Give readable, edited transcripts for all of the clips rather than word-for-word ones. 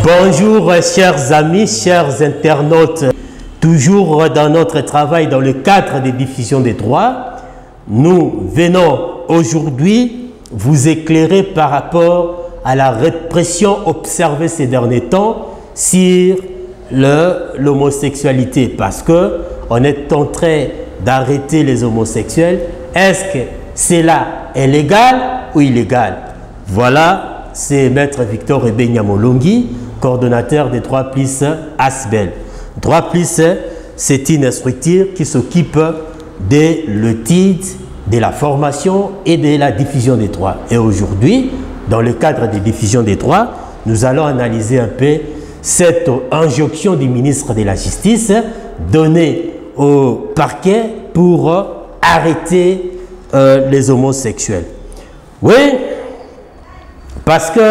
Bonjour chers amis, chers internautes. Toujours dans notre travail dans le cadre des diffusions des droits, nous venons aujourd'hui vous éclairer par rapport à la répression observée ces derniers temps sur l'homosexualité, parce que on est en train d'arrêter les homosexuels. Est-ce que cela est légal ou illégal? Voilà, c'est Maître Victor Ebenyamolongi, coordonnateur des Droits Plus Asbel. Droits Plus, c'est une structure qui s'occupe de l'étude, de la formation et de la diffusion des droits. Et aujourd'hui, dans le cadre des diffusions des droits, nous allons analyser un peu cette injonction du ministre de la Justice donnée au parquet pour arrêter les homosexuels. Oui, parce que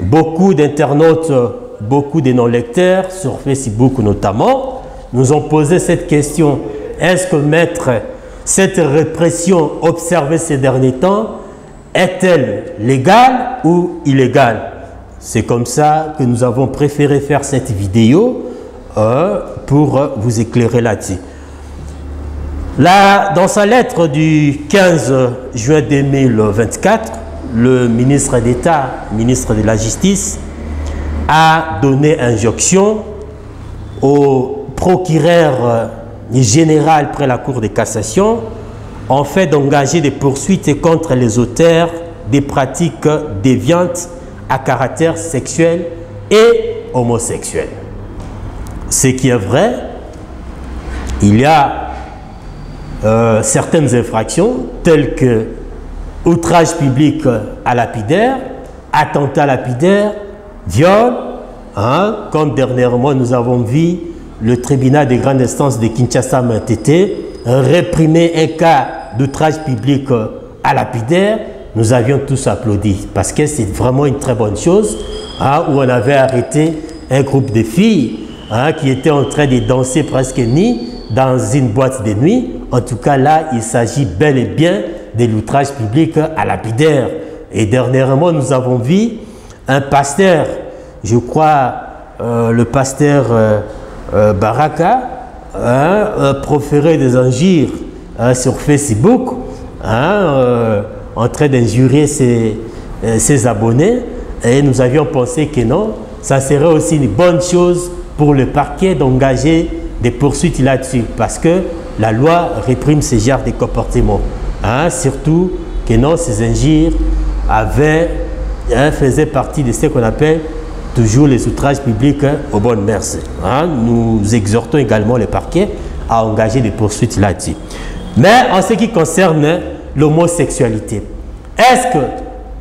beaucoup d'internautes, beaucoup de non-lecteurs, sur Facebook notamment, nous ont posé cette question. Est-ce que mettre cette répression observée ces derniers temps est-elle légale ou illégale? C'est comme ça que nous avons préféré faire cette vidéo pour vous éclairer là-dessus. Là, dans sa lettre du 15 juin 2024, le ministre d'État, ministre de la Justice, a donné injonction au procureur général près la Cour de cassation en fait d'engager des poursuites contre les auteurs des pratiques déviantes à caractère sexuel et homosexuel. Ce qui est vrai, il y a certaines infractions telles que outrage public à lapidaire, attentat lapidaire, viol, comme dernièrement nous avons vu le tribunal de grande instance de Kinshasa Matete réprimer un cas d'outrage public à lapidaire. Nous avions tous applaudi parce que c'est vraiment une très bonne chose où on avait arrêté un groupe de filles qui étaient en train de danser presque nues dans une boîte de nuit. En tout cas là, il s'agit bel et bien de l'outrage public à lapidaire. Et dernièrement, nous avons vu un pasteur, je crois le pasteur Baraka, proférer des injures sur Facebook, en train d'injurer ses abonnés, et nous avions pensé que non, ça serait aussi une bonne chose pour le parquet d'engager des poursuites là-dessus, parce que la loi réprime ce genre de comportements. Surtout que non, ces injures faisaient partie de ce qu'on appelle toujours les outrages publics aux bonnes mœurs. Nous exhortons également les parquets à engager des poursuites là-dessus. Mais en ce qui concerne l'homosexualité, est-ce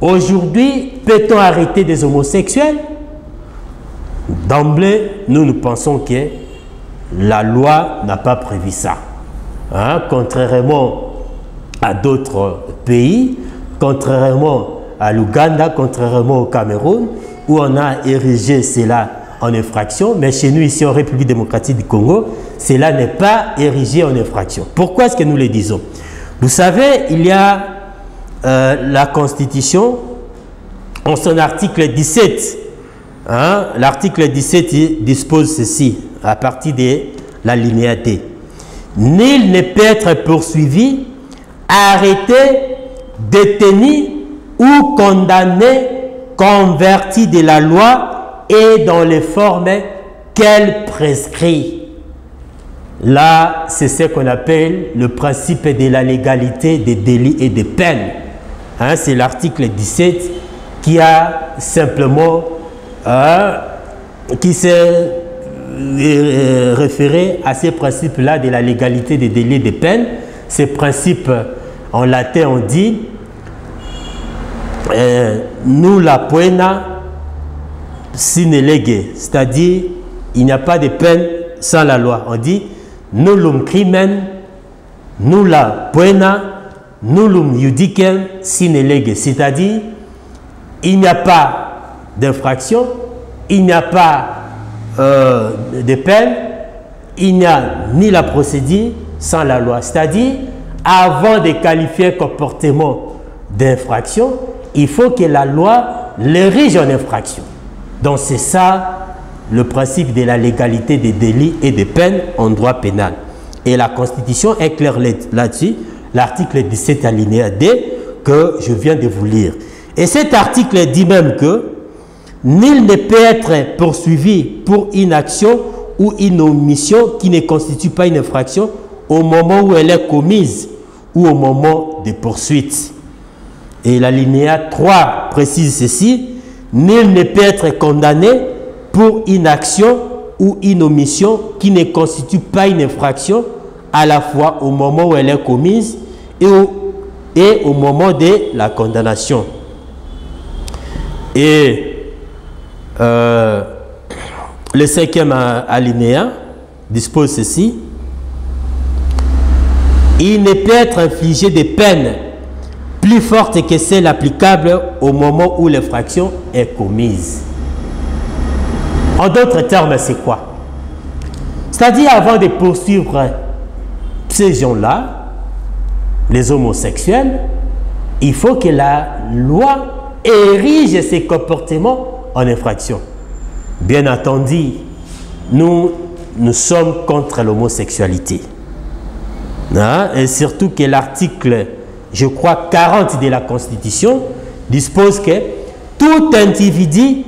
qu'aujourd'hui, peut-on arrêter des homosexuels? D'emblée, nous pensons que la loi n'a pas prévu ça. Contrairement à d'autres pays, contrairement à l'Ouganda, contrairement au Cameroun, où on a érigé cela en infraction, mais chez nous, ici en République démocratique du Congo, cela n'est pas érigé en infraction. Pourquoi est-ce que nous le disons? Vous savez, il y a la Constitution, en son article 17, l'article 17 dispose ceci, à partir de l'alinéa D. Nul ne peut être poursuivi, arrêté, détenu ou condamné, converti de la loi et dans les formes qu'elle prescrit. Là, c'est ce qu'on appelle le principe de la légalité des délits et des peines. C'est l'article 17 qui a simplement qui s'est référé à ces principes-là de la légalité des délits et des peines. Ces principes, en latin, on dit nulla poena sine lege, c'est-à-dire il n'y a pas de peine sans la loi. On dit nullum crimen, nulla poena, nullum iudicem sine lege, c'est-à-dire il n'y a pas d'infraction, il n'y a pas de peine, il n'y a ni la procédure sans la loi. C'est-à-dire, avant de qualifier un comportement d'infraction, il faut que la loi l'érige en infraction. Donc c'est ça le principe de la légalité des délits et des peines en droit pénal. Et la Constitution est claire là-dessus, l'article 17 alinéa D que je viens de vous lire. Et cet article dit même que nul ne peut être poursuivi pour une action ou une omission qui ne constitue pas une infraction au moment où elle est commise ou au moment des poursuites. Et l'alinéa 3 précise ceci, nul ne peut être condamné pour une action ou une omission qui ne constitue pas une infraction à la fois au moment où elle est commise et au moment de la condamnation. Et le 5e alinéa dispose ceci. Il ne peut être infligé des peines plus fortes que celles applicables au moment où l'infraction est commise. En d'autres termes, c'est quoi? C'est-à-dire, avant de poursuivre ces gens-là, les homosexuels, il faut que la loi érige ces comportements en infraction. Bien entendu, nous sommes contre l'homosexualité. Et surtout que l'article, je crois, 40 de la Constitution dispose que tout individu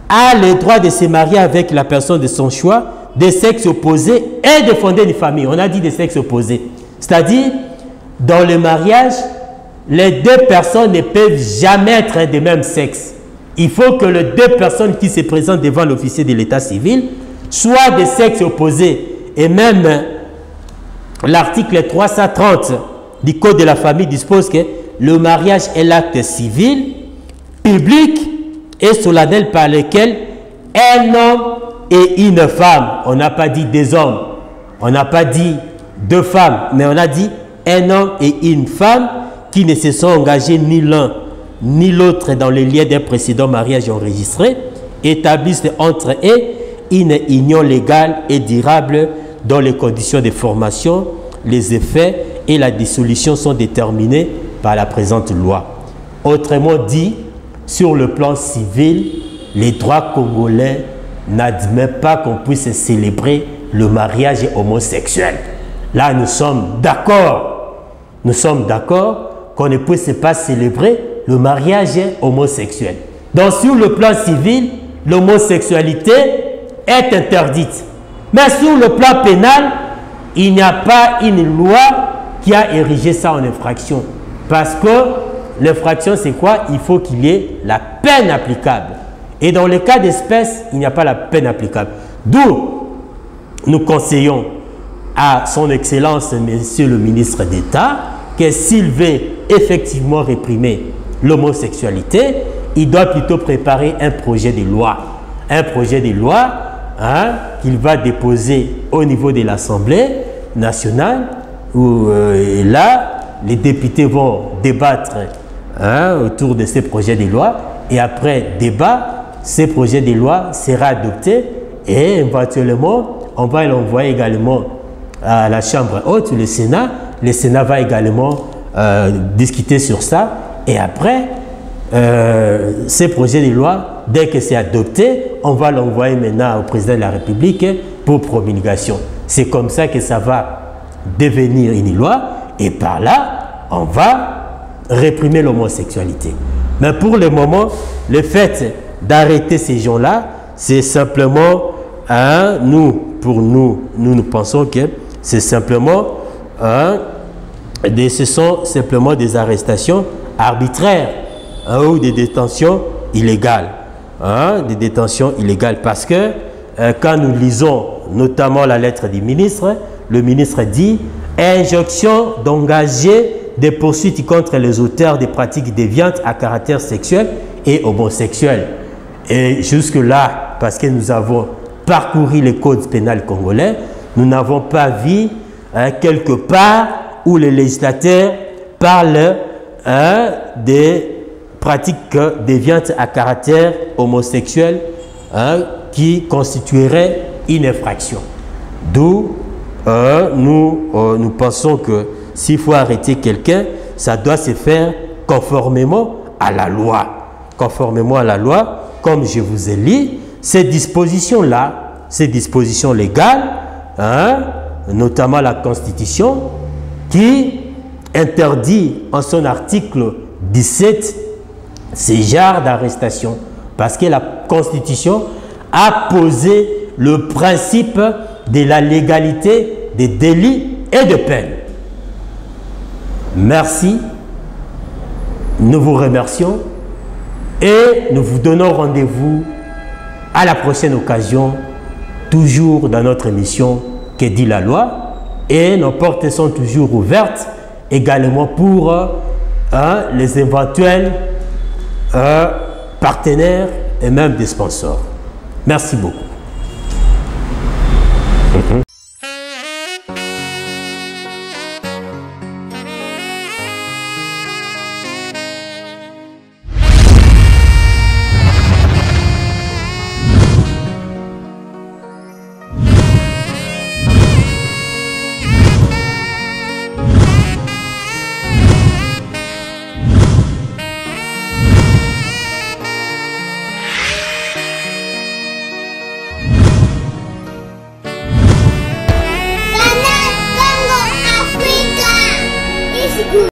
a le droit de se marier avec la personne de son choix, de sexe opposé et de fonder une famille. On a dit de sexe opposé. C'est-à-dire, dans le mariage, les deux personnes ne peuvent jamais être de même sexe. Il faut que les deux personnes qui se présentent devant l'officier de l'état civil soient de sexe opposé. Et même l'article 330 du Code de la famille dispose que le mariage est l'acte civil, public et solennel par lequel un homme et une femme, on n'a pas dit des hommes, on n'a pas dit deux femmes, mais on a dit un homme et une femme qui ne se sont engagés ni l'un ni l'autre dans les liens d'un précédent mariage enregistré, établissent entre eux une union légale et durable dont les conditions de formation, les effets et la dissolution sont déterminés par la présente loi. Autrement dit, sur le plan civil, les droits congolais n'admettent pas qu'on puisse célébrer le mariage homosexuel. Là, nous sommes d'accord. Nous sommes d'accord qu'on ne puisse pas célébrer le mariage homosexuel. Donc, sur le plan civil, l'homosexualité est interdite. Mais sur le plan pénal, il n'y a pas une loi qui a érigé ça en infraction. Parce que l'infraction, c'est quoi? Il faut qu'il y ait la peine applicable. Et dans le cas d'espèce, il n'y a pas la peine applicable. D'où nous conseillons à son Excellence, Monsieur le ministre d'État, que s'il veut effectivement réprimer l'homosexualité, il doit plutôt préparer un projet de loi. Un projet de loi qu'il va déposer au niveau de l'Assemblée nationale, où là, les députés vont débattre autour de ces projets de loi, et après débat, ces projets de loi sera adopté et éventuellement, on va l'envoyer également à la Chambre haute, le Sénat. Le Sénat va également discuter sur ça. Et après, ces projets de loi, dès que c'est adopté, on va l'envoyer maintenant au président de la République pour promulgation. C'est comme ça que ça va devenir une loi. Et par là, on va réprimer l'homosexualité. Mais pour le moment, le fait d'arrêter ces gens-là, c'est simplement, nous pensons que c'est simplement, ce sont simplement des arrestations arbitraires ou des détentions illégales. Des détentions illégales. Parce que quand nous lisons notamment la lettre du ministre, le ministre dit « Injonction d'engager des poursuites contre les auteurs des pratiques déviantes à caractère sexuel et homosexuel. » Et jusque-là, parce que nous avons parcouru les codes pénals congolais, nous n'avons pas vu quelque part où le législateur parle des pratiques déviantes à caractère homosexuel qui constitueraient une infraction. D'où nous pensons que s'il faut arrêter quelqu'un, ça doit se faire conformément à la loi. Conformément à la loi, comme je vous ai dit, ces dispositions-là, ces dispositions légales, hein, notamment la Constitution, qui interdit en son article 17 ces genres d'arrestation, parce que la Constitution a posé le principe de la légalité des délits et de peines. Merci, nous vous remercions et nous vous donnons rendez-vous à la prochaine occasion, toujours dans notre émission Que dit la loi, et nos portes sont toujours ouvertes également pour les éventuels partenaires et même des sponsors. Merci beaucoup.